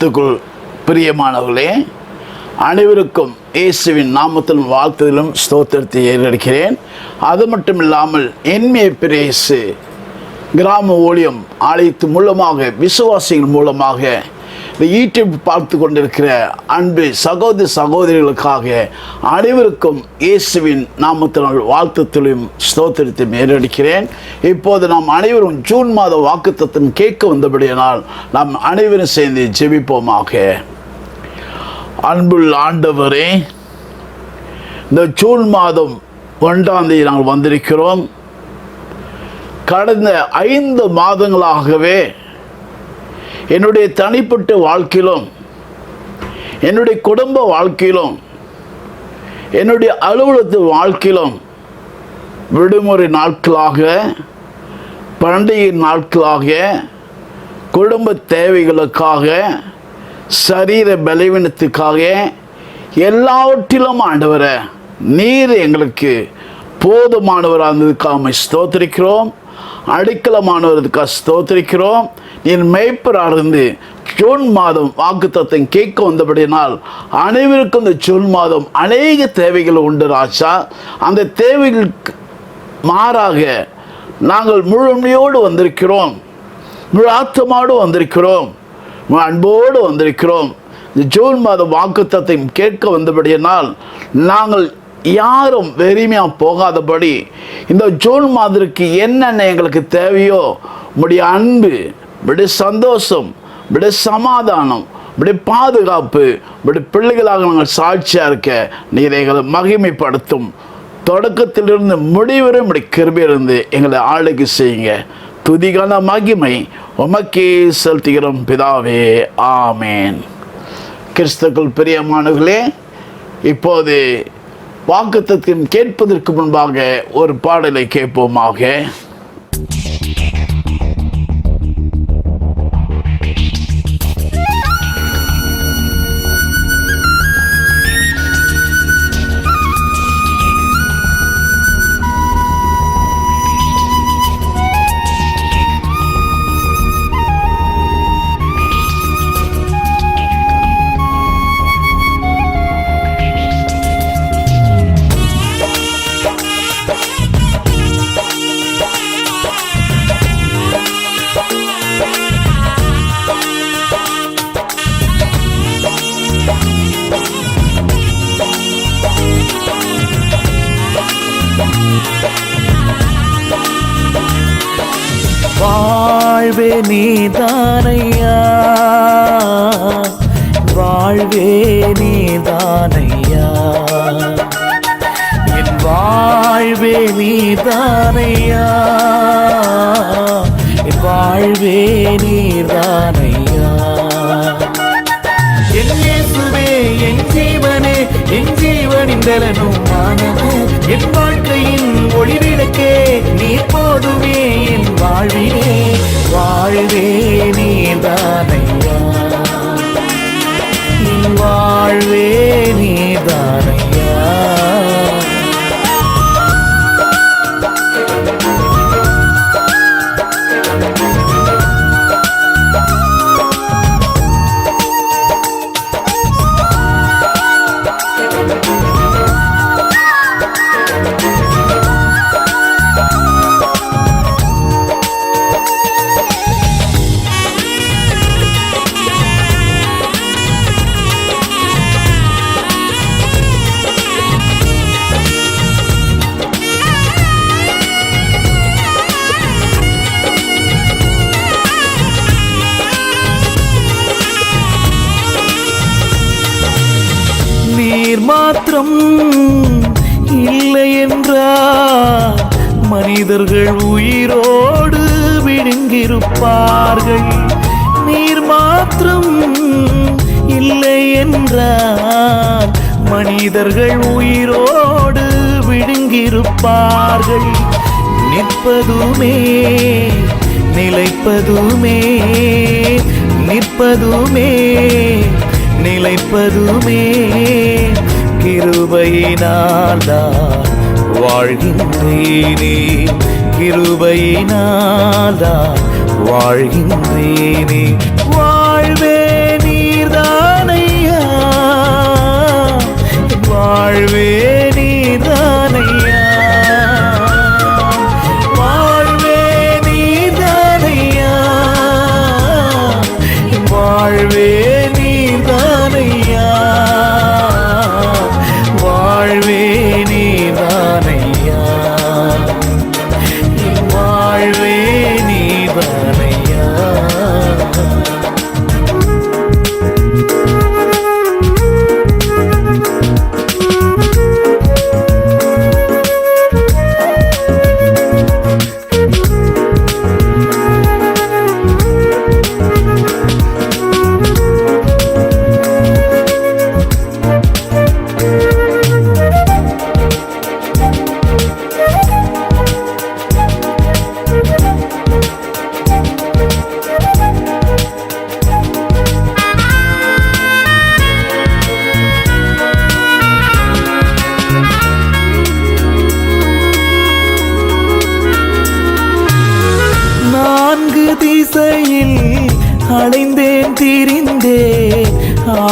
கிறிஸ்துக்குள் பிரியமானவர்களே, அனைவருக்கும் இயேசுவின் நாமத்திலும் வாழ்த்துதலும் ஸ்தோத்திரத்தை ஏறெடுக்கிறேன். அது மட்டும் இல்லாமல் என்மையை பிரேசு கிராம ஊழியம் ஆலயத்து மூலமாக விசுவாசிகள் மூலமாக இந்த யூடியூப் பார்த்து கொண்டிருக்கிற அன்பு சகோதரிகளுக்காக அனைவருக்கும் இயேசுவின் நாமத்தினால் வாழ்த்துதலையும் ஸ்தோத்திரத்தையும் ஏறெடுக்கிறேன். இப்போது நாம் அனைவரும் ஜூன் மாத வாக்குத்தத்தம் கேட்க வந்தபடியானால் நாம் அனைவரும் சேர்ந்து ஜெபிப்போமாக. அன்புள்ள ஆண்டவரே, இந்த ஜூன் மாதம் 1ஆம் தேதி நாங்கள் வந்திருக்கிறோம். கடந்த 5 மாதங்களாகவே என்னுடைய தனிப்பட்ட வாழ்க்கையிலும், என்னுடைய குடும்ப வாழ்க்கையிலும், என்னுடைய அலுவலக வாழ்க்கையிலும் விடுமுறை நாட்களாக, பண்டிகை நாட்களாக, குடும்ப தேவைகளுக்காக, சரீர பலவீனத்துக்காக எல்லாவற்றிலும் ஆண்டவரே நீர் எங்களுக்கு போதுமானவராக இருந்ததுக்காக ஸ்தோத்திரிக்கிறோம். அடிக்கலமானவர்களுக்காக ஸ்தோத்திரிக்கிறோம். நீர் மேய்ப்பராக இருந்து ஜூன் மாதம் வாக்குத்தத்தம் கேட்க வந்தபடினால் அனைவருக்கும் இந்த ஜூன் மாதம் அநேக தேவைகள் உண்டு ராஜா. அந்த தேவைகளுக்கு மாறாக நாங்கள் முழுமையோடு வந்திருக்கிறோம், முழு ஆத்மாவோடு வந்திருக்கிறோம், அன்போடு வந்திருக்கிறோம். இந்த ஜூன் மாதம் வாக்குத்தத்தம் கேட்க வந்தபடியினால் நாங்கள் யாரும் வெறுமையாக போகாதபடி இந்த ஜூன் மாதத்திற்கு என்னென்ன எங்களுக்கு தேவையோ உம்முடைய அன்பு, உம்முடைய சந்தோஷம், உம்முடைய சமாதானம், உம்முடைய பாதுகாப்பு, உம்முடைய பிள்ளைகளாக நாங்கள் சாட்சியாக இருக்க நீர் எங்களை மகிமைப்படுத்தும். தொடக்கத்திலிருந்து முடிவரை உம்முடைய கிருபையிலிருந்து எங்களை ஆளுகை செய்யுங்க. துதிகான மகிமை உமக்கே செலுத்துகிறோம் பிதாவே, ஆமேன். கிறிஸ்துக்குள் பிரியமானவர்களே, இப்போது வாக்குத்தத்தம் கேட்பதற்கு முன்பாக ஒரு பாடலை கேட்போமாக. வாழ்வே நீதானையா, வாழ்வே நீதானையா, என் வாழ்வே நீதானையா, என் வாழ்வே நீதானையா, என் இயேசுவே என் ஜீவனே, என் ஜீவனின் பலனும் மானமே, என் வாழ்க்கையின் ஒளிவிளக்கே நீ போதுமே என் வாழ்விலே, வாழ்வே நீதானையா, என் வாழ்வே நீதானையா. நீர் மாத்திரம் இல்லை என்றால் மனிதர்கள் உயிரோடு விழுங்கியிருப்பார்கள். நீர் மாத்திரம் இல்லை என்றால் மனிதர்கள் உயிரோடு விழுங்கியிருப்பார்கள். நிற்பதுமே நிலைப்பதுமே, நிற்பதுமே நிலைப்பதுமே கிருபையினால்தான் வாழ்கின்றேனே, கிருபையினால்தான் வாழ்கின்றேனே. வாழ்வே நீ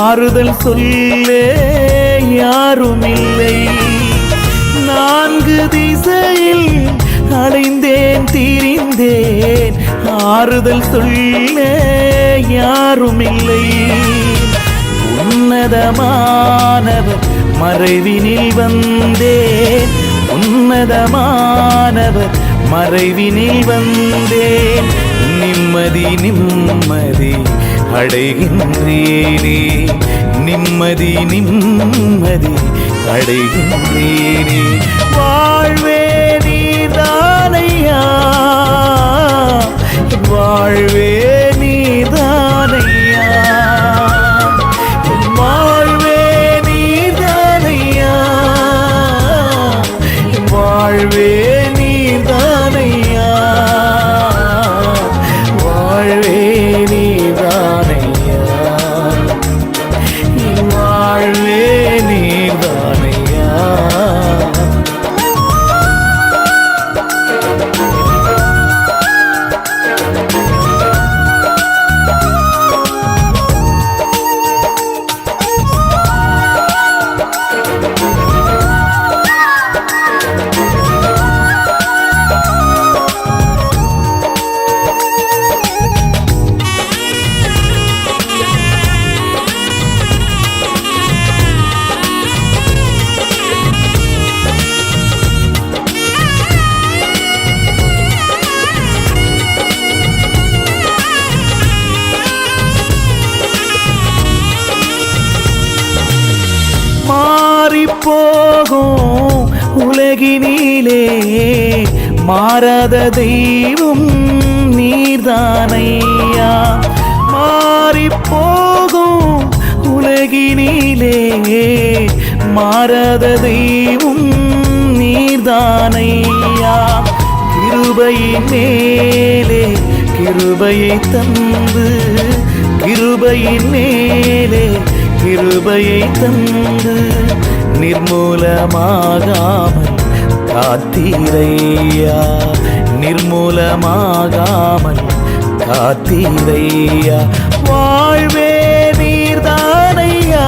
ஆறுதல் சொல்ல யாரும் இல்லை. நான்கு திசையில் அலைந்தேன் திரிந்தேன், ஆறுதல் சொல்ல யாரும் இல்லை. உன்னதமானவர் மறைவினில் வந்தேன், உன்னதமானவர் மறைவினில் வந்தேன். நிம்மதி நிம்மதி அடைகின்றேனே, நிம்மதி நிம்மதி அடைகின்றேனே. வாழ்வே நீதானையா, வாழ்வே நீதானையா, வாழ்வே நீதானையா, வாழ்வே நீதானையா, வாழ்வே நீதானையா, வாழ்வே நீதானையா. மாறிப்போகும் உலகினிலே மாறாத தெய்வம் நீர்தானையா. மாறிப்போகும் உலகினிலே மாறாத தெய்வம் நீர்தானையா. கிருபையின் மேலே கிருபையை தந்து, கிருபையின் மேலே கிருபையை தந்து, நிர்மூலமாகாமல் காத்தீரையா, நிர்மூலமாகாமல் காத்தீரையா. வாழ்வே நீர்தானையா,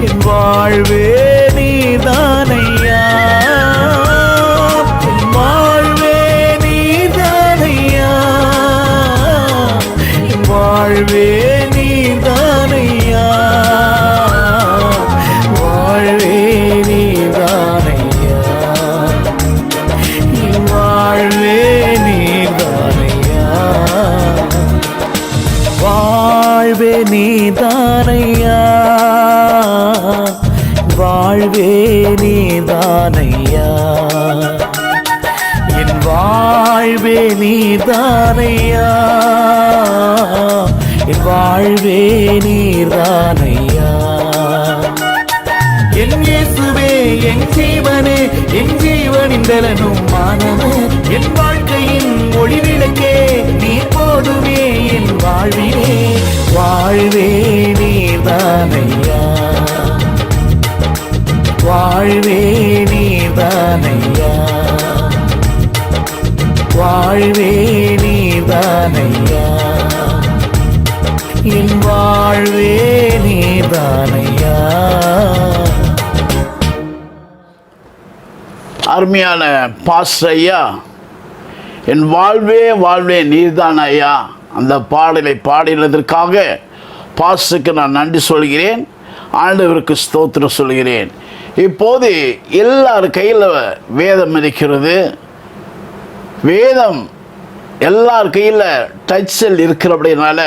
என் வாழ்வே நீர்தானையா, என் வாழ்வே நீர்தானையா, என் வாழ்வே நீர்தானையா, வாழ்வே நீர்தானையா, வாழ்வே நீர்தானையா, வாழ்வே நீர்தானையா, வாழ்வே நீர்தானையா, என் வாழ்வே நீர்தானையா, என் வாழ்வே நீர்தானையா. என் இயேசுவே என் ஜீவனே, என் ஜீவனின் பலனும் மானவர், என் வாழ்க்கையின் ஒளிவிளக்கே நீ போதுமே என் வாழ்விலே. வாழ்வே நீர்தானையா, வாழ்வே நீர்தானையா, வாழ்வே நீர்தானையா, என் வாழ்வே நீர்தானையா. அருமையான பாஸ்டர் ஐயா, என் வாழ்வே வாழ்வே நீர்தான் ஐயா, அந்த பாடலை பாடினதற்காக பாஸ்டருக்கு நான் நன்றி சொல்கிறேன். ஆண்டவருக்கு ஸ்தோத்திரம் சொல்கிறேன். இப்போது எல்லார் கையில் வேதம் இருக்கிறது. வேதம் எல்லார் கையில் டச் செல் இருக்கிறபடினால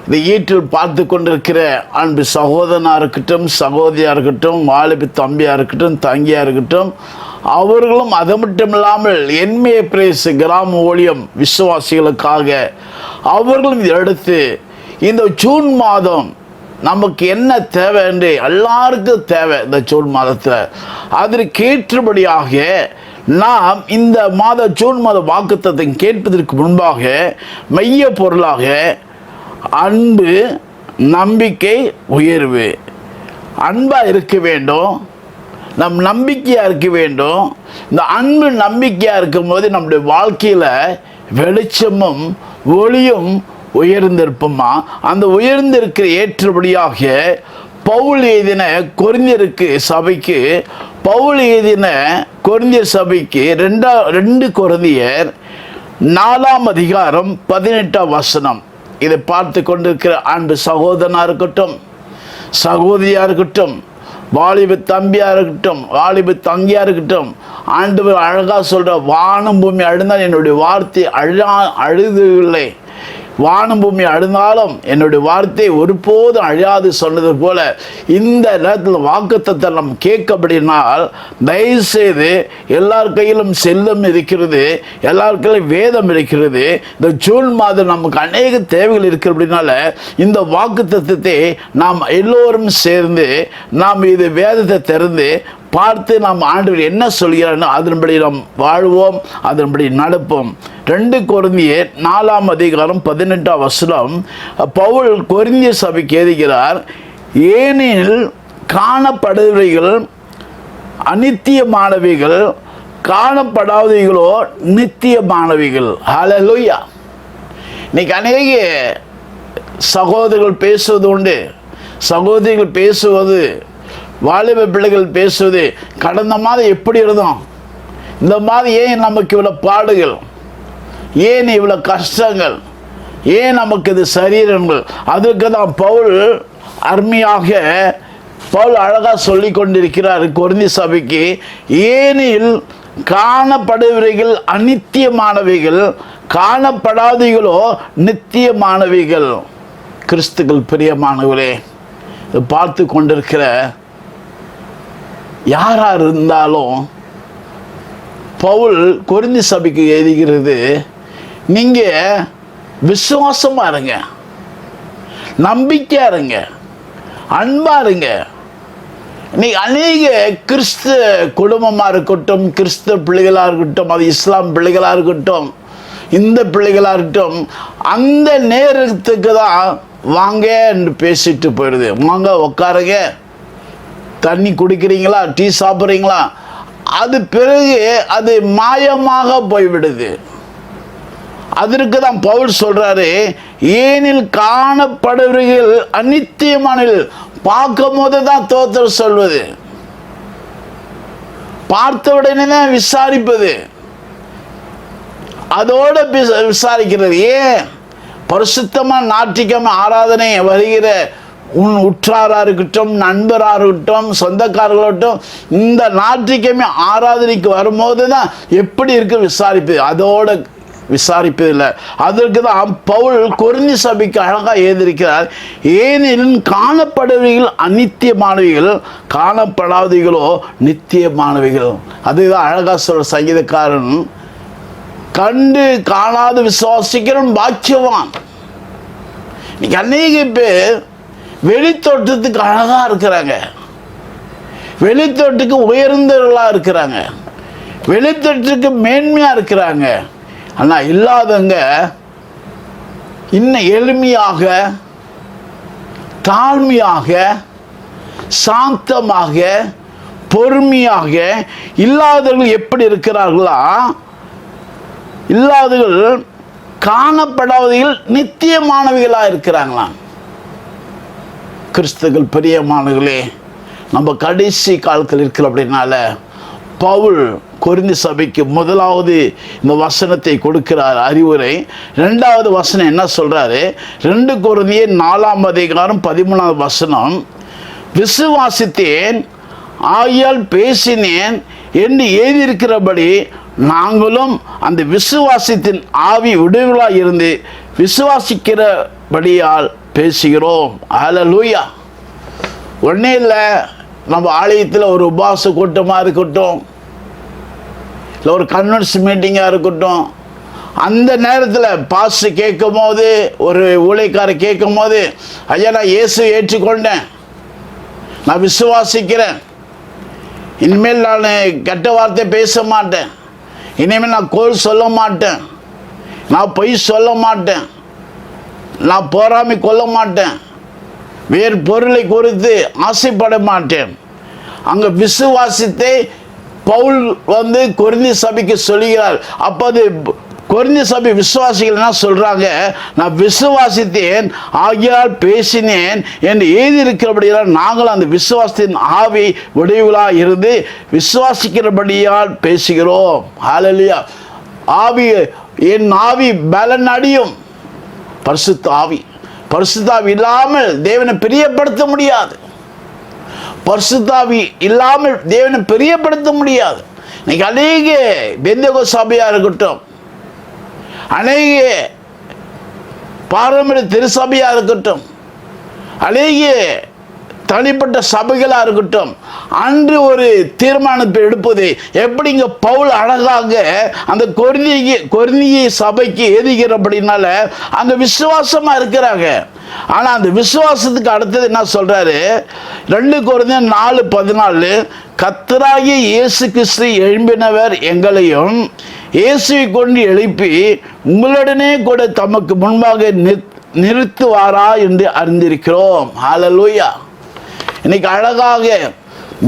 இந்த ஈட்டில் பார்த்து கொண்டிருக்கிற அன்பு சகோதரனாக இருக்கட்டும், சகோதரியாக இருக்கட்டும், வாலிபி தம்பியாக இருக்கட்டும், தங்கியாக இருக்கட்டும், அவர்களும் அது மட்டும் இல்லாமல் என்மே பிரேஸ் கிராம ஊழியம் விசுவாசிகளுக்காக அவர்களும் எடுத்து இந்த ஜூன் மாதம் நமக்கு என்ன தேவை என்று எல்லாருக்கும் தேவை. இந்த ஜூன் மாதத்தில் அதற்கு ஏற்றபடியாக நாம் இந்த மாத ஜூன் மாத வாக்குத்தத்தை கேட்பதற்கு முன்பாக மைய பொருளாக அன்பு, நம்பிக்கை, உயர்வு. அன்பாக இருக்க வேண்டும், நம் நம்பிக்கையாக இருக்க வேண்டும். இந்த அன்பு நம்பிக்கையாக இருக்கும்போது நம்முடைய வாழ்க்கையில் வெளிச்சமும் ஒளியும் உயர்ந்திருப்போமா? அந்த உயர்ந்திருக்கிற ஏற்றபடியாக பவுல் எழுதின கொரிந்தியருக்கு சபைக்கு, பவுல் எழுதின கொரிந்தியர் சபைக்கு 2 கொரிந்தியர் 4:18 இதை பார்த்து கொண்டிருக்கிற அன்பு சகோதரனா இருக்கட்டும், சகோதரியா இருக்கட்டும், வாலிப தம்பியா இருக்கட்டும், வாலிப தங்கியா இருக்கட்டும், ஆண்டவர் அழகா சொல்ற, வானம் பூமி அழுந்தால் என்னுடைய வார்த்தை அழுதவில்லை, வானம் பூமி அழுந்தாலும் என்னுடைய வார்த்தை ஒருபோதும் அழியாது சொன்னது போல இந்த நேரத்தில் வாக்குத்தத்தை நம்ம கேட்கப்படினால் தயவுசெய்து எல்லார் கையிலும் செல்லம் இருக்கிறது, எல்லார் கையிலும் வேதம் இருக்கிறது. இந்த ஜூன் மாதம் நமக்கு அநேக தேவைகள் இருக்கிற அப்படின்னால இந்த வாக்குத்தத்தத்தை நாம் எல்லோரும் சேர்ந்து நாம் இது வேதத்தை திறந்து பார்த்து நாம் ஆண்டவர் என்ன சொல்கிறார் அதன்படி நாம் வாழ்வோம், அதன்படி நடப்போம். 2 கொரிந்தியர் 4:18 பவுல் கொரிந்திய சபைக்கு எழுதுகிறார், ஏனெனில் காணப்படுபவைகள் அநித்தியமானவைகள், காணப்படாதவைகளோ நித்தியமானவைகள். ஹல்லேலூயா. இன்னைக்கு அநேக சகோதரர்கள் பேசுவது உண்டு, சகோதரிகள் பேசுவது, வாலிப பிள்ளைகள் பேசுவது, கடந்த மாதம் எப்படி இருந்தோம், இந்த மாதம் ஏன் நமக்கு இவ்வளோ பாடுகள், ஏன் இவ்வளோ கஷ்டங்கள், ஏன் நமக்கு இது சரீரங்கள். அதற்கு தான் பவுல் அருமையாக அழகாக சொல்லி கொண்டிருக்கிறார் கொரிந்தி சபைக்கு, ஏனில் காணப்படுபவைகள் அநித்தியமானவைகள், காணப்படாதவைகளோ நித்தியமானவைகள். கிறிஸ்துக்கள் பிரியமானவர்களே, பார்த்து கொண்டிருக்கிற யாராக இருந்தாலும் பவுல் கொரிந்தி சபைக்கு எழுதுகிறது, நீங்கள் விசுவாசமாக இருங்க, நம்பிக்கையாக இருங்க, அன்பாக இருங்க. இன்னைக்கு அநேக கிறிஸ்து குடும்பமாக இருக்கட்டும், கிறிஸ்து பிள்ளைகளாக இருக்கட்டும், அது இஸ்லாம் பிள்ளைகளாக இருக்கட்டும், இந்த பிள்ளைகளாக இருக்கட்டும், அந்த நேரத்துக்கு தான் வாங்க என்று பேசிட்டு போயிடுது. வாங்க உட்காருங்க, தண்ணி குடிக்கிறீங்களா, டீ சாப்பிட்றீங்களா, அது பிறகு அது மாயமாக போய்விடுது. அதற்கு தான் பவுல் சொல்றாரு, ஏனில் காணப்படுவர்கள் அநித்தியமானவர்கள். பார்க்கும் போது தான் தோத்திரம் சொல்வது, பார்த்த உடனே தான் விசாரிப்பது, அதோட விசாரிக்கிறது. ஏன் பரிசுத்தமான ஞாயிற்றுக்கிழமை ஆராதனை வருகிற உன் உற்றாராக இருக்கட்டும், நண்பராக இருக்கட்டும், சொந்தக்காரர்களாகட்டும், இந்த ஞாயிற்றுக்கிழமை ஆராதனைக்கு வரும்போது தான் எப்படி இருக்கு விசாரிப்பது, அதோட விசாரிப்பதில்லை. அதற்கு தான் பவுல் கொரிந்தி சபைக்கு அழகாக எழுதியிருக்கிறார், ஏனெனில் காணப்படுவவைகள் அநித்தியமானவைகள், காணப்படாதவைகளோ நித்தியமானவைகள். அதுதான் அழகாக சொல்ற சங்கீதக்காரன், கண்டு காணாத விசுவாசிக்கிறவன் பாக்கியவான். இன்னைக்கு அநேக பேர் வெளித்தோட்டத்துக்கு அழகாக இருக்கிறாங்க, வெளித்தோட்டுக்கு உயர்ந்தவர்களாக இருக்கிறாங்க, வெளித்தோட்டத்துக்கு மேன்மையாக இருக்கிறாங்க. ஆனால் இல்லாதவங்க இன்னும் எளிமையாக, தாழ்மையாக, சாந்தமாக, பொறுமையாக இல்லாதவர்கள் எப்படி இருக்கிறார்களா, இல்லாதவர்கள் காணப்படாதவர்கள் நித்தியமானவைகளாக இருக்கிறாங்களாம். கிறிஸ்துக்கள் பிரியமானவர்களே, நம்ம கடைசி காலத்தில் இருக்கிற அப்படின்னால பவுல் கொரிந்தி சபைக்கு முதலாவது இந்த வசனத்தை கொடுக்கிறார் அறிவுரை. 2வது வசனம் என்ன சொல்றாரு? 2 கொரிந்தியர் 4:13 விசுவாசித்தேன் ஆகியால் பேசினேன் என்று எழுதியிருக்கிறபடி நாங்களும் அந்த விசுவாசத்தின் ஆவி உடையவர்களாக இருந்து விசுவாசிக்கிறபடியால் பேசுகிறோம். ஹல்லேலூயா. ஒன்றே இல்லை, நம்ம ஆலயத்தில் ஒரு உபவாச கூட்டமாக இருக்கட்டும், இல்லை ஒரு கன்வென்ஷன் மீட்டிங்காக இருக்கட்டும், அந்த நேரத்தில் பாஸ்டர் கேட்கும் போது, ஒரு ஊழியக்காரர் கேட்கும் போது, ஐயா நான் இயேசு ஏற்றுக்கொண்டேன், நான் விசுவாசிக்கிறேன், இனிமேல் நான் கெட்ட வார்த்தை பேச மாட்டேன், இனிமேல் நான் கோல் சொல்ல மாட்டேன், நான் பொய் சொல்ல மாட்டேன், நான் பொறாமை கொள்ள மாட்டேன், வேறு பொருளை குறித்து ஆசைப்பட மாட்டேன். அங்கே விசுவாசத்தை பவுல் கொரிந்தி சபைக்கு சொல்கிறார். அப்போ அது கொரிந்திய சபை விசுவாசிகள் என்ன சொல்றாங்க? நான் விசுவாசித்தேன் ஆகியால் பேசினேன் என்று எழுதியிருக்கிறபடியால் நாங்கள் அந்த விசுவாசத்தின் ஆவி உடையவர்களாக இருந்து விசுவாசிக்கிறபடியால் பேசுகிறோம். ஹல்லேலூயா. ஆவி, என் ஆவி பலன் அடையும். பரிசுத்த ஆவி, பரிசுத்த ஆவி இல்லாமல் தேவனை பிரியப்படுத்த முடியாது. பரிசுத்த ஆவி இல்லாமல் தேவனை பிரியப்படுத்த முடியாது. இன்னைக்கு அநேக பெந்தேகோஸ்து சபையா இருக்கட்டும், அநேக பாரம்பரிய திருச்சபையா இருக்கட்டும், அநேக தனிப்பட்ட சபைகளாக இருக்கட்டும், அன்று ஒரு தீர்மானத்தை எடுப்பது எப்படி? இங்கே பவுல் அழகாக அந்த கொரிந்திய சபைக்கு எழுதுகிறபடினால அந்த விசுவாசமாக இருக்கிறாங்க. ஆனால் அந்த விசுவாசத்துக்கு அடுத்தது என்ன சொல்கிறாரு? 2 கொரிந்தியர் 4:14, கர்த்தராகிய இயேசு கிறிஸ்து எழும்பினவர் எங்களையும் இயேசுவை கொண்டு எழுப்பி உங்களுடனே கூட தமக்கு முன்பாக நிறுத்துவாரா என்று அறிந்திருக்கிறோம். ஹல்லேலூயா. இன்னைக்கு அழகாக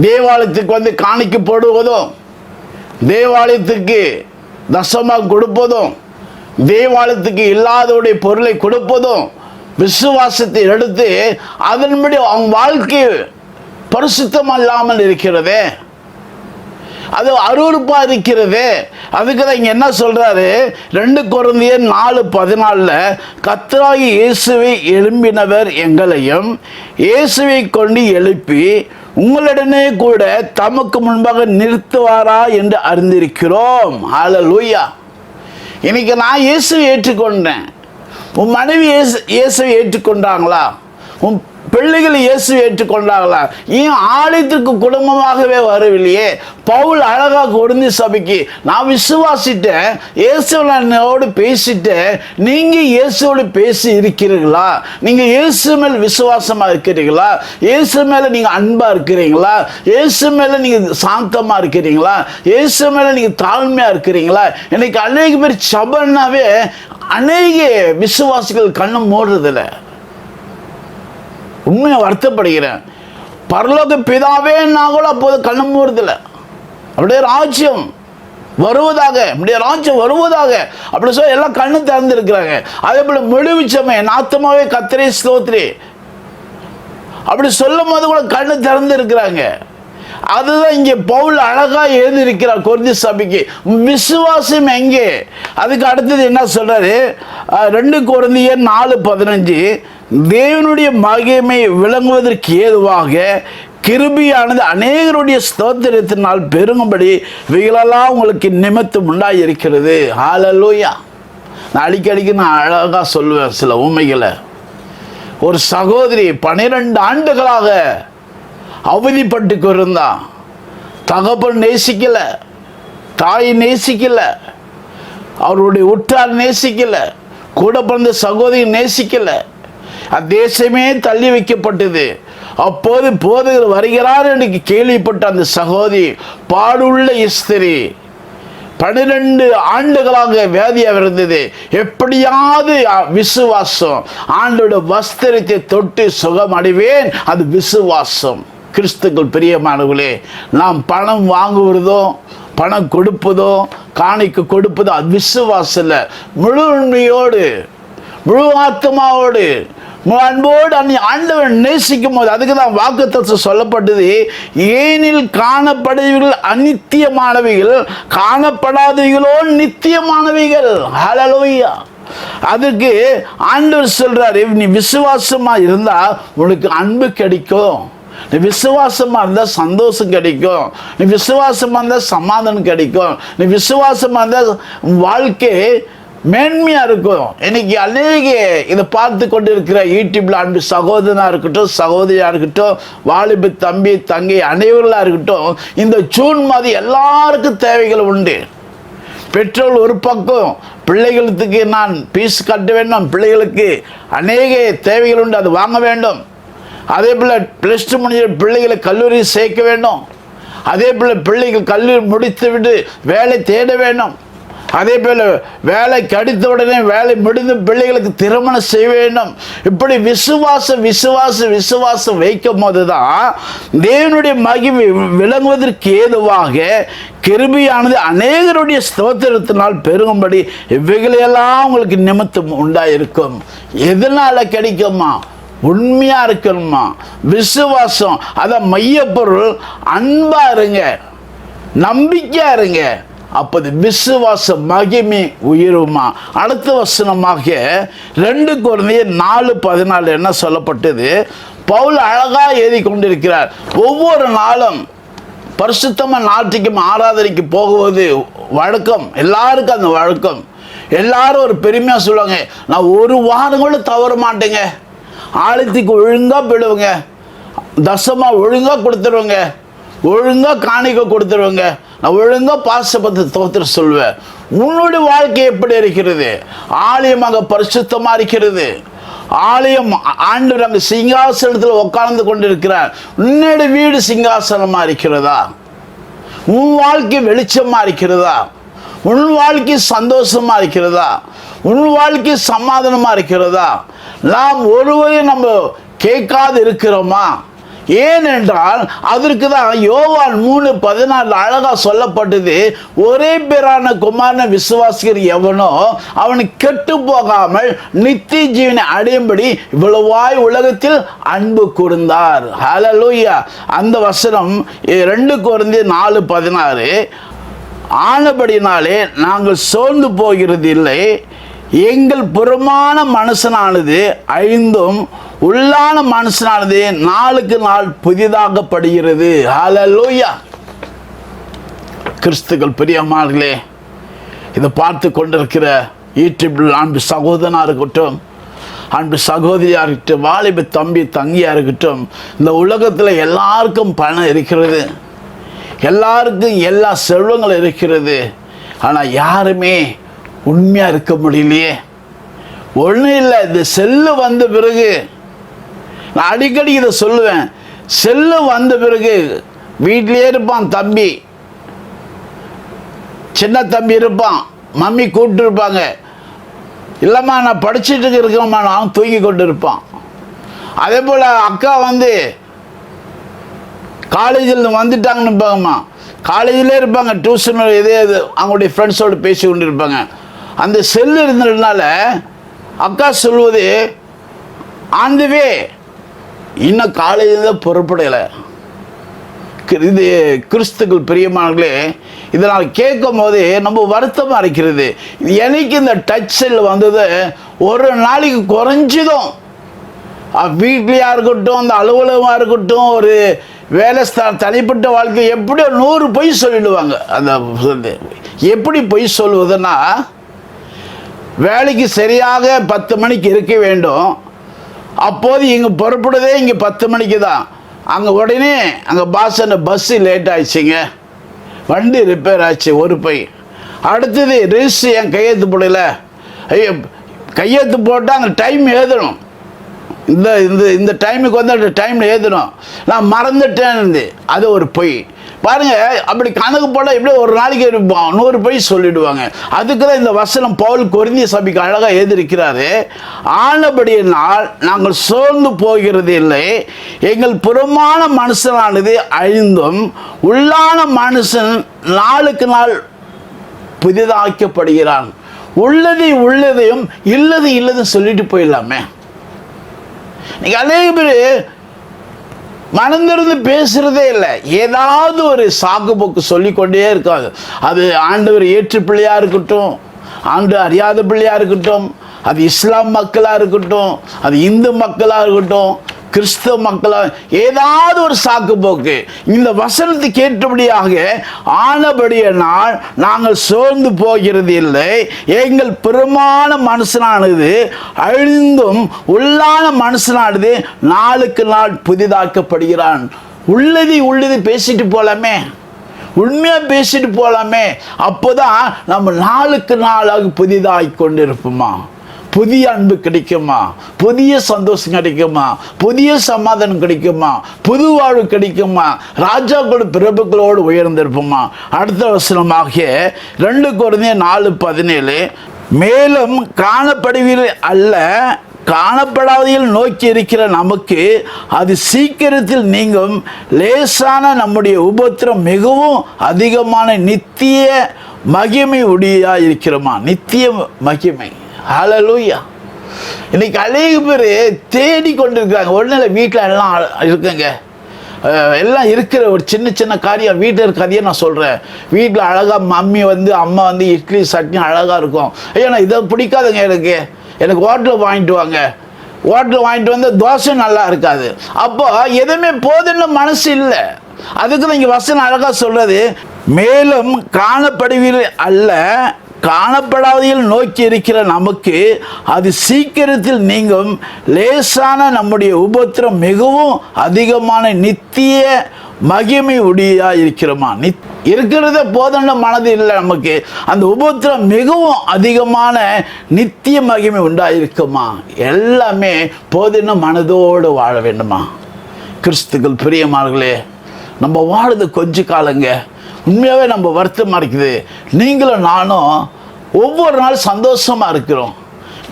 தேவாலயத்துக்கு வந்து காணிக்க போடுவதும், தேவாலயத்துக்கு தசமாக கொடுப்பதும், தேவாலயத்துக்கு இல்லாதவுடைய பொருளை கொடுப்பதும், விசுவாசத்தை எடுத்து அதன்படி அவங்க வாழ்க்கை பரிசுத்தம் இல்லாமல் இருக்கிறதே, அது அருவருப்பா இருக்கிறது. அதுக்கு தான் இங்க என்ன சொல்றாரு? 2 கொரிந்தியர் 4:14, கர்த்தராகிய இயேசுவை எழும்பினவர் எங்களையும் இயேசுவை கொண்டு எழுப்பி உங்களுடனே கூட தமக்கு முன்பாக நிறுத்துவாரா என்று அறிந்திருக்கிறோம். ஹல்லேலூயா. இன்னைக்கு நான் இயேசுவை ஏற்றுக்கொண்டேன். உன் மனைவி இயேசுவை ஏற்றுக்கொண்டாங்களா? உன் பிள்ளைகள் இயேசுவை ஏற்றுக்கொண்டாங்களா? ஏன் ஆலயத்திற்கு குடும்பமாகவே வரவில்லையே? பவுல் அழகாக கொரிந்திய சபைக்கு, நான் விசுவாசிட்டேன், இயேசுவோடு பேசிட்டேன், நீங்கள் இயேசுவோடு பேசி இருக்கிறீர்களா? நீங்கள் இயேசு மேல் விசுவாசமாக இருக்கிறீங்களா? இயேசு மேலே நீங்கள் அன்பாக இருக்கிறீங்களா? இயேசு மேலே நீங்கள் சாந்தமாக இருக்கிறீங்களா? இயேசு மேலே நீங்கள் தாழ்மையாக இருக்கிறீங்களா? இன்னைக்கு அநேக பேர் சபைன்னாவே அநேக விசுவாசிகள் கண்ணை மூடுறதில்லை. உண்மையை வருத்தப்படுகிறேன். பரலோக பிதாவே நான் கூட அப்போது கண்ணு மூடுறதில்லை. அப்படியே ராஜ்யம் வருவதாக, அப்படியே ராஜ்யம் வருவதாக அப்படி சொல்லி எல்லாம் கண்ணு திறந்துருக்கிறாங்க. அதே போல முழுவிச்சமே நாத்தமாவே கர்த்தரே ஸ்தோத்திரி அப்படி சொல்லும் போது கூட கண்ணு திறந்து இருக்கிறாங்க. அதுதான் இங்கே பவுல் அழகா எழுதியிருக்கிறார் கொரிந்திய சபைக்கு. விசுவாசம் எங்கே? அதுக்கு அடுத்தது என்ன சொல்றாரு? 2 கொரிந்தியர் 4:15, தேவனுடைய மகிமை விளங்குவதற்கு ஏதுவாக கிருபையானது அநேகருடைய ஸ்தோத்திரத்தினால் பெருகும்படி இவைகளெல்லாம் உங்களுக்கு நிமித்தம் உண்டாயிருக்கிறது. ஹல்லேலூயா. நான் அடிக்கடிக்கு அழகாக சொல்லுவேன் சில உண்மைகளை. ஒரு சகோதரி 12 ஆண்டுகளாக அவதிப்பட்டு கொண்டிருந்தா. தகப்பன் நேசிக்கல, தாய் நேசிக்கல, அவருடைய உற்றார் நேசிக்கல, கூட பிறந்த சகோதரி நேசிக்கல. தேசமே தள்ளி வைக்கப்பட்டது. அப்போது போதகர் வருகிறார் என்று கேள்விப்பட்ட அந்த சகோதரி, பாடுள்ள ஸ்திரீ, 12 ஆண்டுகளாக வியாதியாக இருந்தது. எப்படியாவது விசுவாசம், ஆண்டோட வஸ்திரத்தை தொட்டு சுகம் அடைவேன், அது விசுவாசம். கிறிஸ்துக்கள் பிரியமானவர்களே, நாம் பணம் வாங்குவதோ பணம் கொடுப்பதோ காணிக்க கொடுப்பதோ அது விசுவாசம் இல்லை. முழு உண்மையோடு, முழு ஆத்மாவோடு, அன்போடு ஆண்டவன் நேசிக்கும் போது, அதுக்கு தான் வாக்குத்தத்தம் சொல்லப்பட்டது, ஏனில் காணப்படுவீர்கள் அநித்தியமானவைகள், காணப்படாதவைகளோ நித்தியமானவைகள். ஹல்லேலூயா. அதுக்கு ஆண்டவர் சொல்றாரு, நீ விசுவாசமா இருந்தா உனக்கு அன்பு கிடைக்கும், நீ விசுவாசமா இருந்தா சந்தோஷம் கிடைக்கும், நீ விசுவாசமா இருந்தா சமாதானம் கிடைக்கும், நீ விசுவாசமா இருந்தா வாழ்க்கை மேன்மையா இருக்கும். இன்னைக்கு அநேக இதை பார்த்து கொண்டு இருக்கிற யூடியூப்ல அன்பு சகோதரனா இருக்கட்டும், சகோதரியா இருக்கட்டும், வாலிப தம்பி தங்கை அனைவர்களா இருக்கட்டும், இந்த ஜூன் மாதம் எல்லாருக்கும் தேவைகள் உண்டு. பெட்ரோல் ஒரு பக்கம், பிள்ளைகளுக்கு நான் பீஸ் கட்ட வேண்டும், பிள்ளைகளுக்கு அநேக தேவைகள் உண்டு, அது வாங்க வேண்டும். அதே போல் +2 முடிஞ்ச பிள்ளைகளை கல்லூரி சேர்க்க வேண்டும். அதே போல் பிள்ளைகள் கல்லூரி முடித்து விட்டு வேலை தேட வேண்டும். அதே போல வேலை கிடைத்த உடனே வேலை முடிந்து பிள்ளைகளுக்கு திருமணம் செய்ய வேண்டும். இப்படி விசுவாசம் வைக்கும் போதுதான் தேவனுடைய மகிமை விளங்குவதற்கு ஏதுவாக கிருபையானது அநேகருடைய ஸ்தோத்திரத்தினால் பெருகும்படி இவைகளையெல்லாம் உங்களுக்கு நிமித்தம் உண்டாயிருக்கும். எதனால கிடைக்குமா? உண்மையா இருக்கணுமா? விசுவாசம். அதான் மையப்பொருள். அன்பா இருங்க, நம்பிக்கையா இருங்க, அப்போது விசுவாச மகிமை உயருமா. அடுத்த வசனமாக 2 கொரிந்தியர் 4:14 என்ன சொல்லப்பட்டது? பவுல் அழகா எழுதி கொண்டிருக்கிறார். ஒவ்வொரு நாளும் பரிசுத்தமாக நாட்டுக்கும் ஆராதனைக்கு போகுவது வழக்கம். எல்லாருக்கும் அந்த வழக்கம். எல்லாரும் ஒரு பெருமையா சொல்லுவாங்க, நான் ஒரு வாரம் கூட தவற மாட்டேங்க, ஆலயத்துக்கு ஒழுங்கா போயிடுவேங்க, தசமா ஒழுங்கா கொடுத்துருவேங்க, ஒழுங்கா காணிக்க கொடுத்துருவேங்க, நான் ஒழுங்கா பாசபத்தை தோத்திர சொல்வேன். உன்னுடைய வாழ்க்கை எப்படி இருக்கிறது? ஆலயம் அங்கே பரிசுத்தமா இருக்கிறது. ஆலயம் ஆண்டவர் அங்கே சிங்காசனத்தில் உட்கார்ந்து கொண்டிருக்கிறார். உன்னுடைய வீடு சிங்காசனமா இருக்கிறதா? உன் வாழ்க்கை வெளிச்சமா இருக்கிறதா? உன் வாழ்க்கை சந்தோஷமா இருக்கிறதா? உன் வாழ்க்கை சமாதானமா இருக்கிறதா? நாம் ஒருவரையும் நம்ம கேட்காது இருக்கிறோமா? ஏனென்றால் அதற்கு தான் யோவான் 3:14 அழகா சொல்லப்பட்டது. ஒரே பேரான குமாரனை விசுவாசிக்கிற எவனோ அவனுக்கு கெட்டு போகாமல் நித்திய ஜீவனை அடையும்படி இவ்வளவாய் உலகத்தில் அன்பு கூர்ந்தார். ஹல்லேலூயா. அந்த வசனம் 2 கொரிந்தியர் 4:16. ஆனபடினாலே நாங்கள் சோர்ந்து போகிறது இல்லை, எங்கள் புறமான மனுஷனானது அழிந்தும் உள்ளான மனுஷனானது நாளுக்கு நாள் புதிதாகப்படுகிறது. ஹல்லேலூயா. கிறிஸ்துக்கள் பிரியமானவர்களே, இதை பார்த்து கொண்டிருக்கிற யூடியூபில் அன்பு சகோதரனாக இருக்கட்டும், அன்பு சகோதரியாக இருக்கட்டும், வாலிப தம்பி தங்கியாக இருக்கட்டும், இந்த உலகத்தில் எல்லாருக்கும் பணம் இருக்கிறது, எல்லாருக்கும் எல்லா செல்வங்களும் இருக்கிறது. ஆனால் யாருமே உண்மையாக இருக்க முடியலையே. ஒன்றும் இல்லை, இந்த செல்லு வந்த பிறகு நான் அடிக்கடி இதை சொல்லுவேன். செல்லு வந்த பிறகு வீட்டிலே இருப்பான் தம்பி, சின்ன தம்பி இருப்பான், மம்மி கூப்பிட்டு இருப்பாங்க, இல்லைம்மா நான் படிச்சுட்டு இருக்கேம்மா, நான் தூங்கி கொண்டு இருப்பான். அதே போல் அக்கா வந்து காலேஜில் வந்துட்டாங்கன்னு இருப்பாங்கம்மா, காலேஜிலே இருப்பாங்க, டியூஷன் இதே இது அவங்களுடைய ஃப்ரெண்ட்ஸோடு பேசி கொண்டு இருப்பாங்க. அந்த செல்லு இருந்ததுனால அக்கா சொல்வது, ஆண்டவே இன்னும் காலேஜில் தான் புறப்படலை. இது கிறிஸ்துக்கள் பிரியமானவர்களே, இதனால் கேட்கும் போது நம்ம வருத்தமாக இருக்கிறது. இது எனக்கு இந்த டச் செல் வந்தது ஒரு நாளைக்கு குறைஞ்சதும் வீட்லையா இருக்கட்டும், அந்த அலுவலகமாக இருக்கட்டும், ஒரு வேலை தனிப்பட்ட வாழ்க்கை எப்படியோ 100 பொய் சொல்லிடுவாங்க. அந்த எப்படி பொய் சொல்வதுன்னா, வேலைக்கு சரியாக 10 மணிக்கு இருக்க வேண்டும், அப்போது இங்கே புறப்படுதே இங்கே 10 மணிக்கு தான். அங்கே உடனே அங்கே பஸ்ஸு லேட் ஆயிடுச்சுங்க, வண்டி ரிப்பேர் ஆச்சு, ஒரு பை. அடுத்தது ரிஜிஸ்ட்ரி என் கையெழுத்து போடல, ஐயோ கையெழுத்து போட்டால் அந்த டைம் எழுதணும், இந்த இந்த இந்த டைமுக்கு வந்து அந்த டைமில் எழுதணும், நான் மறந்துட்டேன்னு, அது ஒரு பொய். பாருங்கள், அப்படி கணக்கு போட எப்படி ஒரு நாளைக்கு 100 பொய் சொல்லிடுவாங்க. அதுக்கு தான் இந்த வசனம் பவுல் கொரிந்திய சபைக்கு அழகாக எழுதியிருக்கிறாரு. ஆனபடியினால் நாங்கள் சோர்ந்து போகிறது இல்லை, எங்கள் புறமான மனுஷனானது அழிந்தும் உள்ளான மனுஷன் நாளுக்கு நாள் புதிதாக்கப்படுகிறான். உள்ளதையும் இல்லதையும் சொல்லிட்டு போயிடலாமே. இன்னைக்கு அநேக பேர் மனந்திருந்து பேசுறதே இல்லை, ஏதாவது ஒரு சாக்கு போக்கு சொல்லிக்கொண்டே இருக்காது. அது ஆண்டவர் ஏற்று பிள்ளையா இருக்கட்டும், ஆண்டு அறியாத பிள்ளையா இருக்கட்டும், அது இஸ்லாம் மக்களாக இருக்கட்டும், அது இந்து மக்களாக இருக்கட்டும், கிறிஸ்தவ மக்களாக, ஏதாவது ஒரு சாக்கு போக்கு. இந்த வசனத்தை கேட்டபடியாக ஆனபடியினால் நாங்கள் சோர்ந்து போகிறது இல்லை, எங்கள் புறமான மனுஷனானது அழிந்தும் உள்ளான மனுஷனானது நாளுக்கு நாள் புதிதாக்கப்படுகிறான். உள்ளது பேசிட்டு போலாமே, உண்மையாக பேசிட்டு போகலாமே, அப்போதான் நம்ம நாளுக்கு நாளாக புதிதாகி கொண்டு இருப்போமா. புதிய அன்பு கிடைக்குமா, புதிய சந்தோஷம் கிடைக்குமா, புதிய சமாதானம் கிடைக்குமா, புது வாழ்வு கிடைக்குமா, ராஜாக்களோடு பிரபுக்களோடு உயர்ந்திருப்போமா. அடுத்த வசனமாகிய 2 கொரிந்தியர் 4:17, மேலும் காணப்படுவீர்கள் அல்ல, காணப்படாதையில் நோக்கி இருக்கிற நமக்கு அது சீக்கிரத்தில் நீங்கும் லேசான நம்முடைய உபத்திரம் மிகவும் அதிகமான நித்திய மகிமை உடையா இருக்கிறோமா. நித்திய மகிமை. ஹல்லேலூயா. இன்னைக்கு அநேக பேர் தேடி கொண்டிருக்கிறாங்க. ஒன்றும் வீட்டில் எல்லாம் இருக்குங்க, எல்லாம் இருக்கிற ஒரு சின்ன சின்ன காரியம் வீட்டில் இருக்காதையே நான் சொல்கிறேன். வீட்டில் அழகாக அம்மா வந்து இட்லி சட்னி அழகாக இருக்கும். ஐயா நான் இதை பிடிக்காதுங்க, எனக்கு ஹோட்டலில் வாங்கிட்டு வாங்க, ஹோட்டலில் வாங்கிட்டு வந்து தோசை நல்லா இருக்காது. அப்போ எதுவுமே போதுன்னு மனசு இல்லை. அதுக்கு தான் இங்கே வசனம் அழகாக சொல்கிறது, மேலும் காணப்படுவீர்கள் அல்ல, காணப்படாதையில் நோக்கி இருக்கிற நமக்கு அது சீக்கிரத்தில் நீங்கும் லேசான நம்முடைய உபத்திரம் மிகவும் அதிகமான நித்திய மகிமை உடையா இருக்கிறோமா. இருக்கிறத போதுன்ற மனது இல்லை நமக்கு. அந்த உபத்திரம் மிகவும் அதிகமான நித்திய மகிமை உண்டாயிருக்குமா. எல்லாமே போதுன மனதோடு வாழ வேண்டுமா. கிறிஸ்துக்கள் பிரியமானவர்களே, நம்ம வாழுது கொஞ்ச காலங்க. உண்மையாகவே நம்ம வருத்தமாக இருக்குது. நீங்களும் நானும் ஒவ்வொரு நாள் சந்தோஷமாக இருக்கிறோம்.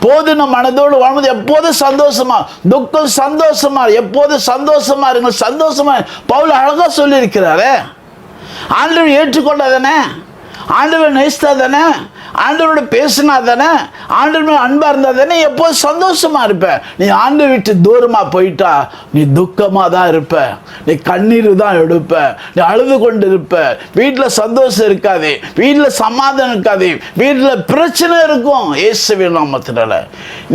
போதுன மனதோடு வாழ்வது எப்போதும் சந்தோஷமா, துக்கம் சந்தோஷமா, எப்போதும் சந்தோஷமா இருங்க. சந்தோஷமா பவுல் அழகா சொல்லி இருக்கிறாரு. ஆண்டவர் ஏற்றுக்கொண்டாதானே, ஆண்டவர் நேசித்தா தானே, ஆண்டவரோட பேசினா தானே, ஆண்டவர் அன்பா இருந்தா தானே எப்போதும் சந்தோஷமா இருப்ப. நீ ஆண்டவர் விட்டு தூரமா போயிட்டா நீ துக்கமா தான் இருப்ப, நீ கண்ணீர் தான் எடுப்ப, நீ அழுது கொண்டு இருப்ப. வீட்டில் சந்தோஷம் இருக்காது, வீட்டில் சமாதானம் இருக்காது, வீட்டில் பிரச்சனை இருக்கும். இயேசுவின் நாமத்தினால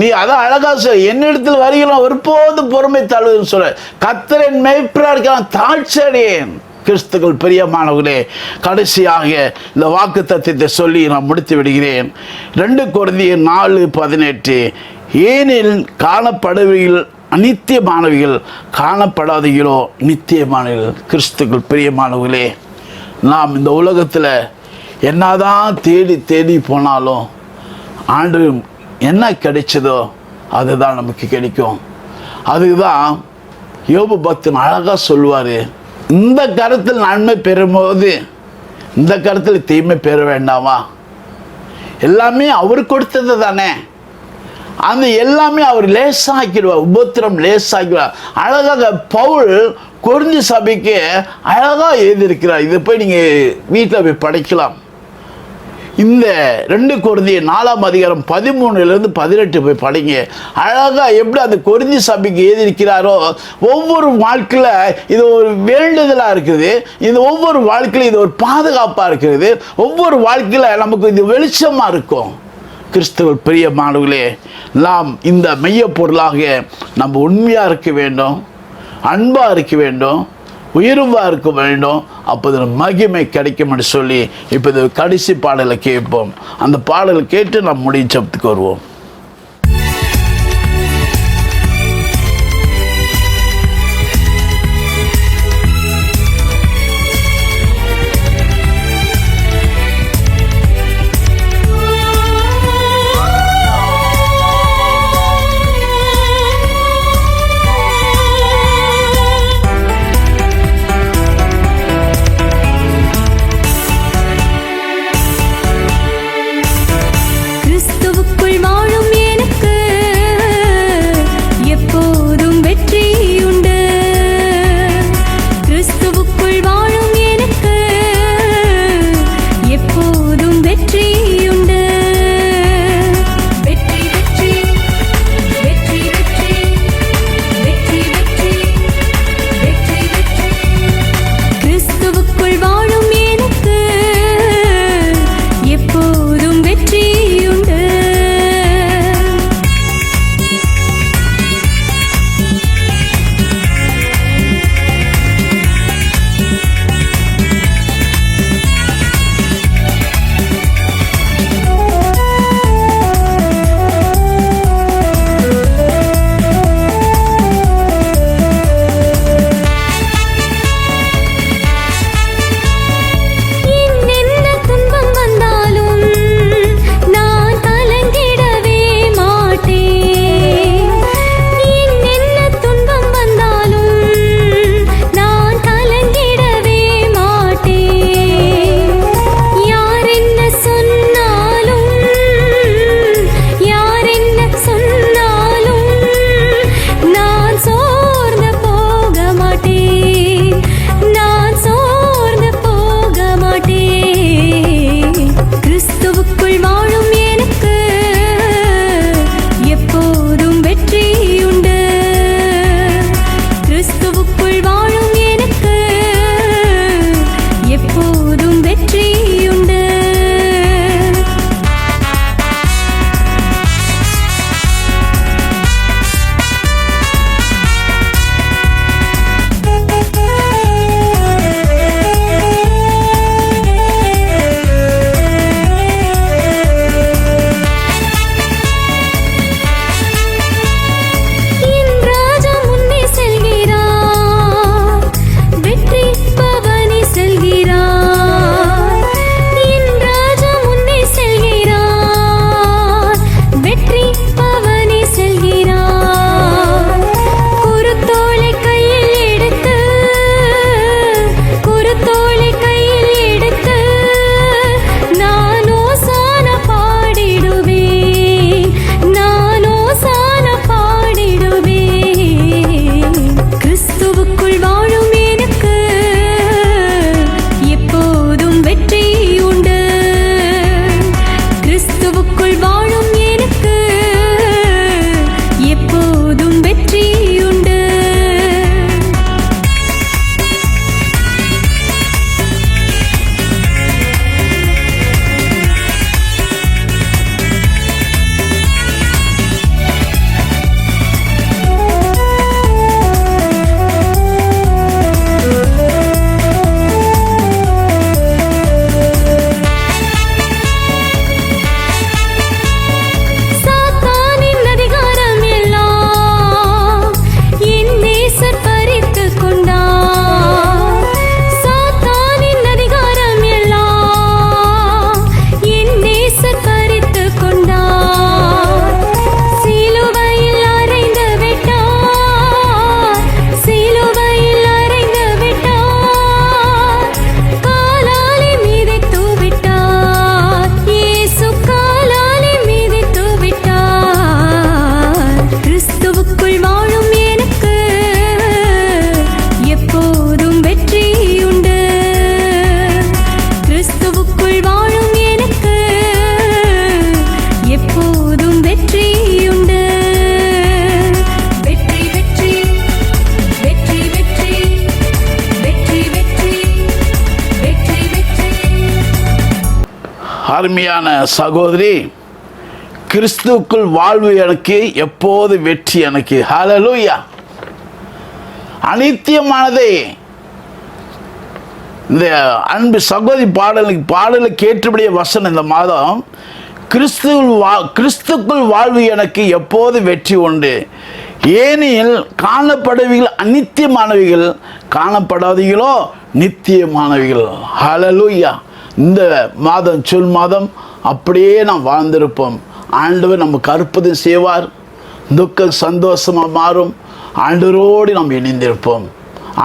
நீ அதான் அழகா சொல்ல, என்னிடத்தில் வருகிறோம் ஒருபோது பொறுமை தழுவுன்னு சொல்ல. கர்த்தரின் மேய்ப்பரா இருக்கான், தாழ்ச்சி அடையேன். கிறிஸ்துக்கள் பிரியமானவர்களே, கடைசியாக இந்த வாக்கு தத்துவத்தை சொல்லி நான் முடித்து விடுகிறேன். 2 கொரிந்தியர் 4:18, ஏனில் காணப்படுவீர்கள் அநித்தியமானவைகள், காணப்படாதீர்களோ நித்தியமானவர்கள். கிறிஸ்துக்கள் பிரியமானவர்களே, நாம் இந்த உலகத்தில் என்னதான் தேடி தேடி போனாலும் ஆண்டு என்ன கிடைச்சதோ அதுதான் நமக்கு கிடைக்கும். அதுதான் யோபு பக்தன் அழகாக சொல்லுவார், இந்த கருத்தில் நன்மை பெறும்போது இந்த கருத்தில் தீமை பெற வேண்டாமா. எல்லாமே அவர் கொடுத்தது தானே, அந்த எல்லாமே அவர் லேசாக்கிடுவார், உபத்திரம் லேசாக்கிடுவார். அழகாக பவுல் கொரிந்தி சபைக்கு அழகாக எழுதியிருக்கிறார். இதை போய் நீங்கள் வீட்டில் போய் படிக்கலாம். இந்த 2 கொரிந்தியர் 4:13-18 போய் படிங்க. அழகாக எப்படி அந்த கொரிந்தி சபைக்கு எழுதியிருக்கிறாரோ, ஒவ்வொரு வாழ்க்கையில் இது ஒரு வேண்டுதலாக இருக்குது, இது ஒவ்வொரு வாழ்க்கையில் இது ஒரு பாதுகாப்பாக இருக்கிறது, ஒவ்வொரு வாழ்க்கையில் நமக்கு இது வெளிச்சமாக இருக்கும். கிறிஸ்துவ பிரியமானவர்களே, நாம் இந்த மெய்ய பொருளாக நம்ம உண்மையாக இருக்க வேண்டும், அன்பாக இருக்க வேண்டும், உயர்வாக இருக்க வேண்டும். அப்போது மகிமை கிடைக்கும் என்று சொல்லி இப்போ இது கடைசி பாடலை கேட்போம். அந்த பாடலை கேட்டு நாம் முடிவு ஜெபத்துக்கு வருவோம். கிறிஸ்துவுக்குள் வாழ அருமையான சகோதரி, கிறிஸ்துவுக்குள் வாழ்வு எனக்கு எப்போது வெற்றி எனக்கு. ஹல்லேலூயா. அனித்தியமானதை இந்த அன்பு சகோதரி பாடலுக்கு ஏற்றபடிய வசனம் இந்த மாதம், கிறிஸ்துக்குள் வாழ்வு எனக்கு எப்போது வெற்றி உண்டு. ஏனெனில் காணப்படுவீர்கள் அநித்தியமானவைகள், காணப்படாதீங்களோ நித்தியமானவைகள். ஹல்லேலூயா. இந்த மாதம் சொல் மாதம் அப்படியே நாம் வாழ்ந்திருப்போம். ஆண்டவர் நமக்கு அற்புதம் செய்வார். துக்கம் சந்தோஷமாக மாறும். ஆண்டவரோடு நாம் இணைந்திருப்போம்.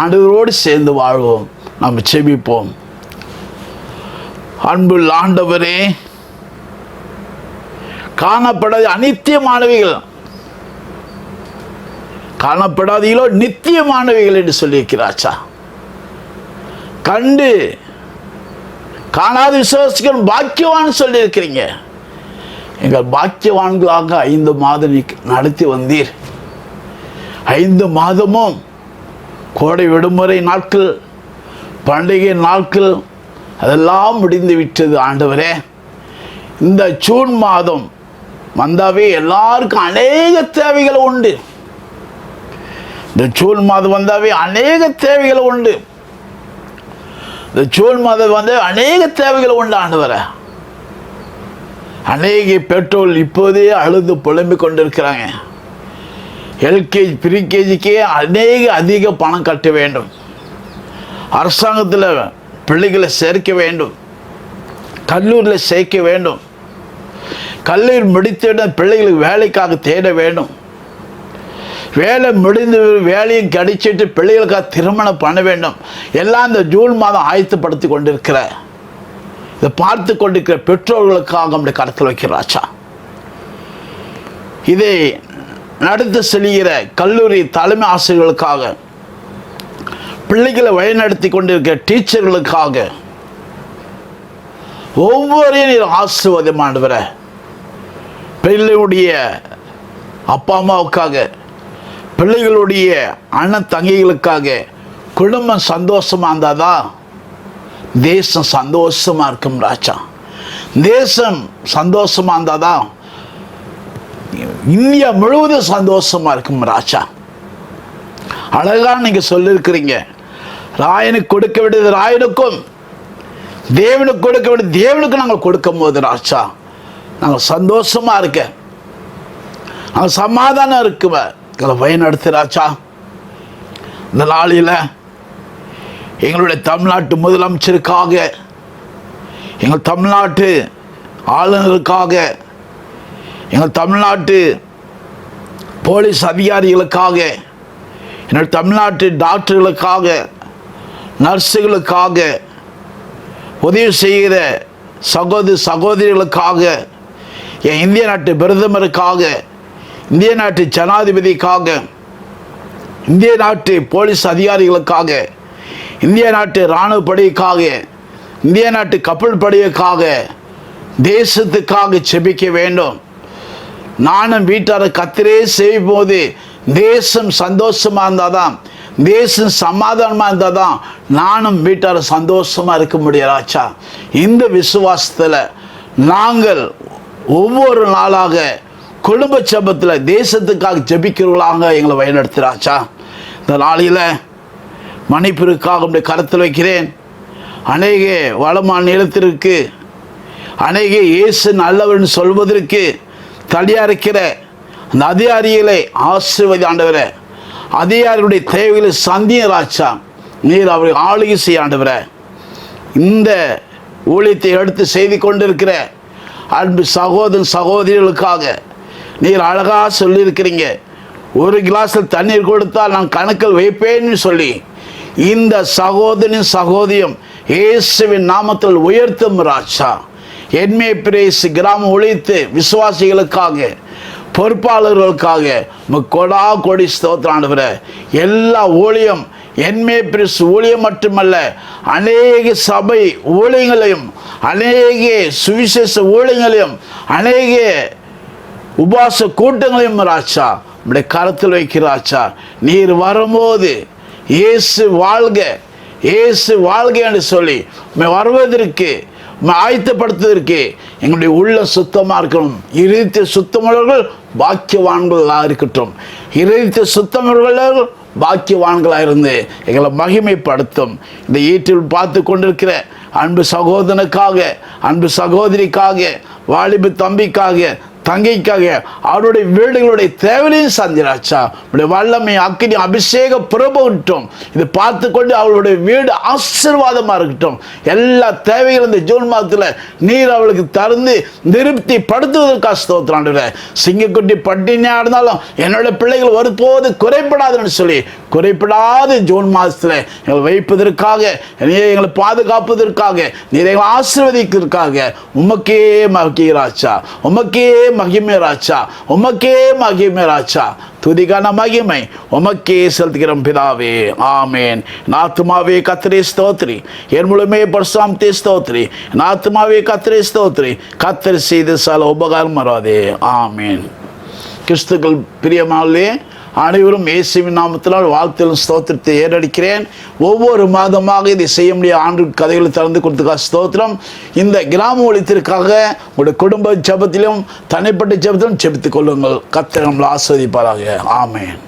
ஆண்டவரோடு சேர்ந்து வாழ்வோம். நாம் செபிப்போம். அன்புள்ள ஆண்டவரே, காணப்படாத அநித்தியமானவைகள், காணப்படாதீங்களோ நித்தியமானவைகள் என்று சொல்லியிருக்கிறாச்சா. கண்டு காணாத விசுவாசிகள் பாக்கியவான் சொல்லியிருக்கிறீங்க. எங்கள் பாக்கியவான்களாக 5 மாதம் நடத்தி வந்தீர். 5 மாதமும் கோடை விடுமுறை நாட்கள், பண்டிகை நாட்கள் அதெல்லாம் முடிந்து விட்டது. ஆண்டவரே, இந்த ஜூன் மாதம் வந்தாவே எல்லாருக்கும் அநேக தேவைகள் உண்டு. இந்த ஜூன் மாதம் வந்தாவே அநேக தேவைகள் உண்டு. இந்த ஜூன் மாதம் வந்து அநேக தேவைகள் உண்டு. ஆண்டவரே, அநேக பெற்றோர் இப்போதே அழுது புலம்பிக் கொண்டிருக்கிறாங்க. எல்கேஜி ப்ரீகேஜிக்கே அதிக பணம் கட்ட வேண்டும். அரசாங்கத்தில் பிள்ளைகளை சேர்க்க வேண்டும். கல்லூரியில் சேர்க்க வேண்டும். கல்லூரி முடித்த பிள்ளைகளுக்கு வேலைக்காக தேட வேண்டும். வேலை முடிந்து வேலையும் கிடைச்சிட்டு பிள்ளைகளுக்காக திருமணம் பண்ண வேண்டும். எல்லாம் இந்த ஜூன் மாதம் ஆயத்தப்படுத்தி கொண்டிருக்கிற, இதை பார்த்து கொண்டிருக்கிற பெற்றோர்களுக்காக நம்முடைய கருத்தில் வைக்கிறாச்சா. இதை நடத்த செல்கிற கல்லூரி தலைமை ஆசிரியர்களுக்காக, பிள்ளைகளை வழிநடத்தி கொண்டிருக்கிற டீச்சர்களுக்காக, ஒவ்வொருவரையும் ஆசீர்வாதம் ஆண்டவர. பிள்ளைகளுடைய அப்பா அம்மாவுக்காக, பிள்ளைகளுடைய அண்ணன் தங்கைகளுக்காக குடும்பம் சந்தோஷமாக இருந்தால் தான் தேசம் சந்தோஷமாக இருக்கும் ராஜா. தேசம் சந்தோஷமாக இருந்தால் தான் இந்தியா முழுவதும் சந்தோஷமாக இருக்கும் ராஜா. அழகாக நீங்கள் சொல்லியிருக்கிறீங்க, ராயனுக்கு கொடுக்க வேண்டியது ராயனுக்கும், தேவனுக்கு கொடுக்க வேண்டியது தேவனுக்கும் நாங்கள் கொடுக்கும் போது ராஜா நாங்கள் சந்தோஷமாக இருக்க, நாங்கள் சமாதானம் இருக்குவ எங்களை வழிநடத்து ராஜா. இந்த நாளில் எங்களுடைய தமிழ்நாட்டு முதலமைச்சருக்காக, எங்கள் தமிழ்நாட்டு ஆளுநருக்காக, எங்கள் தமிழ்நாட்டு போலீஸ் அதிகாரிகளுக்காக, என்னுடைய தமிழ்நாட்டு டாக்டர்களுக்காக, நர்ஸுகளுக்காக, உதவி செய்கிற சகோதரிகளுக்காக, என் இந்திய நாட்டு பிரதமருக்காக, இந்திய நாட்டு ஜனாதிபதிக்காக, இந்திய நாட்டு போலீஸ் அதிகாரிகளுக்காக, இந்திய நாட்டு இராணுவ படைக்காக, இந்திய நாட்டு கப்பல் படைக்காக, தேசத்துக்காக செபிக்க வேண்டும். நானும் வீட்டார கத்திரே செய்யும் போது தேசம் சந்தோஷமாக இருந்தால் தான், தேசம் சமாதானமாக இருந்தால் தான் நானும் வீட்டார சந்தோஷமாக இருக்க முடியாச்சா. இந்த விசுவாசத்தில் நாங்கள் ஒவ்வொரு நாளாக குடும்ப ஜெபத்தில் தேசத்துக்காக ஜெபிக்கிறவர்களாக எங்களை வழிநடத்துகிறாச்சா. இந்த நாளில் மணிப்பூருக்காக உடைய கருத்தில் வைக்கிறேன். அநேக வளமான நிலத்திற்கு, அநேக இயேசு நல்லவன் சொல்வதற்கு தடையாக இருக்கிற அந்த அதிகாரிகளை ஆசீர்வதி ஆண்டவரே. அதிகாரிகளுடைய தேவைகளை சந்தியராச்சா. நீர் அவரை ஆளுகை செய்ய ஆண்டவரே. இந்த ஊழியத்தை எடுத்து செய்து கொண்டிருக்கிற அன்பு சகோதரிகளுக்காக நீர் அழகாக சொல்லியிருக்கிறீங்க. ஒரு கிளாஸில் தண்ணீர் கொடுத்தால் நான் கணக்கில் வைப்பேன்னு சொல்லி இந்த சகோதரியும் இயேசுவின் நாமத்தில் உயர்த்தும் ராஜா. என்மே பிரேஸ் கிராமம் ஒழித்து விசுவாசிகளுக்காக, பொறுப்பாளர்களுக்காக கொடா கொடி ஸ்தோத்திராண்டவர. எல்லா ஊழியம் என்மே பிரேஸ் ஊழியம் மட்டுமல்ல, அநேக சபை ஊழியங்களையும், அநேக சுவிசேஷ ஊழியங்களையும், அநேக உபாச கூட்டங்களையும் ராஜா நம்முடைய கருத்தில் வைக்கிறாச்சா. நீர் வரும்போது இயேசு வாழ்க, இயேசு வாழ்க என்று சொல்லி வருவதற்கு ஆயத்தப்படுத்துவதற்கு எங்களுடைய உள்ள சுத்தமாக இருக்கணும். இருதயத்தை சுத்தமுள்ளவர்கள் பாக்கியவான்களாக இருக்கட்டும். இருதயத்தை சுத்தமுள்ளவர்கள் பாக்கியவான்களாக இருந்து எங்களை மகிமைப்படுத்தும். இந்த ஈட்டில் பார்த்து கொண்டிருக்கிற அன்பு சகோதரனுக்காக, அன்பு சகோதரிக்காக, வாலிப தம்பிக்காக, தங்கைக்காக, அவருடைய வீடுகளுடைய தேவையும் சந்திராச்சா உடைய வல்லமை அக்கினி அபிஷேக பிரபுட்டும் இது பார்த்து கொண்டு அவளுடைய வீடு ஆசீர்வாதமாக இருக்கட்டும். எல்லா தேவைகளும் இந்த ஜூன் மாதத்தில் நீர் அவளுக்கு தந்து திருப்தி படுத்துவதற்காக ஸ்தோத்திரம் ஆண்டவரே. சிங்கக்குட்டி பட்டினியாக இருந்தாலும் என்னோட பிள்ளைகள் ஒருபோது குறைபடாதுன்னு சொல்லி குறைபடாது ஜூன் மாதத்தில் எங்களை வைப்பதற்காக, எங்களை பாதுகாப்பதற்காக, நீர் எங்களை ஆசீர்வதிக்கிறதுக்காக உமக்கே மகிராச்சா, உமக்கே மகிமை ராஜா, உமக்கே மகிமை ராஜா. துதிகான மகிமை உமக்கே செலுத்துகிறோம் பிதாவே. ஆமேன். நாத்துமாவே கர்த்தரை ஸ்தோத்திரி, என் முழுமே பரிசுத்தத்தை ஸ்தோத்திரி. நாத்துமாவே கர்த்தரை ஸ்தோத்திரி, கர்த்தர் செய்த சகல உபகாரம் மறாதே. ஆமேன். கிறிஸ்துக்கள் பிரியமானே, அனைவரும் இயேசுவின் நாமத்தினால் வாழ்த்திலும் ஸ்தோத்திரத்தை ஏறடிக்கிறேன். ஒவ்வொரு மாதமாக இதை செய்ய முடியாத ஆண்டு கதைகளை திறந்து கொடுத்துக்காக ஸ்தோத்திரம். இந்த கிராம ஒழித்திற்காக உங்களுடைய குடும்ப ஜெபத்திலும் தனிப்பட்ட ஜெபத்திலும் ஜெபித்துக் கொள்ளுங்கள். கர்த்தர் நம்மளை ஆசீர்வதிப்பாராக. ஆமென்.